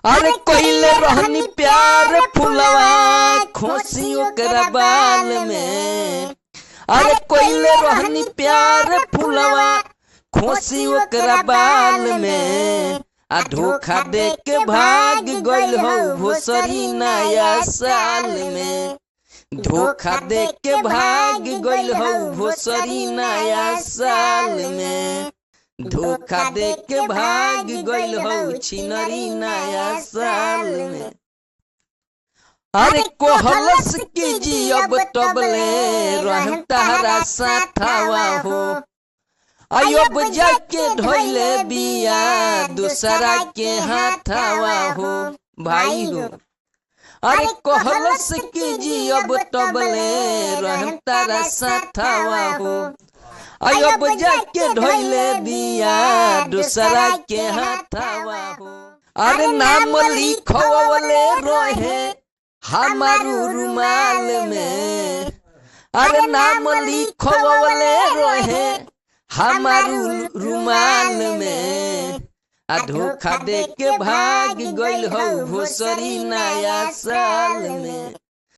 अरे कोइले रहनी प्यार फुलवा खोसी ओकरा बाल में। अरे कोइले रहनी प्यार फुलवा खोसी ओकरा बाल में। आ धोखा दे के भाग गइल हो भोसरी नया साल में। धोखा दे के भाग गइल हो भोसरी नया साल में। धोखा दे के भाग गइल हो छिनरी नया साल में। अरे कोहलस की जी अब तबले रहम तारा साथवा हो। अब जाके ढोले बिया दूसरा के हाथवा हो भाई हो। अरे कोहलस की जी अब तबले रहम तारा साथवा हो। अब जाके ढोले बिया दूसरा के हाथवा हो। अरे नाम लिखवले रहे हमारू रुमाल में। अरे नाम लिखवले रहे हमारू रुमाल में। आ धोखा दे के भाग गइल हो भोसरी नया साल में।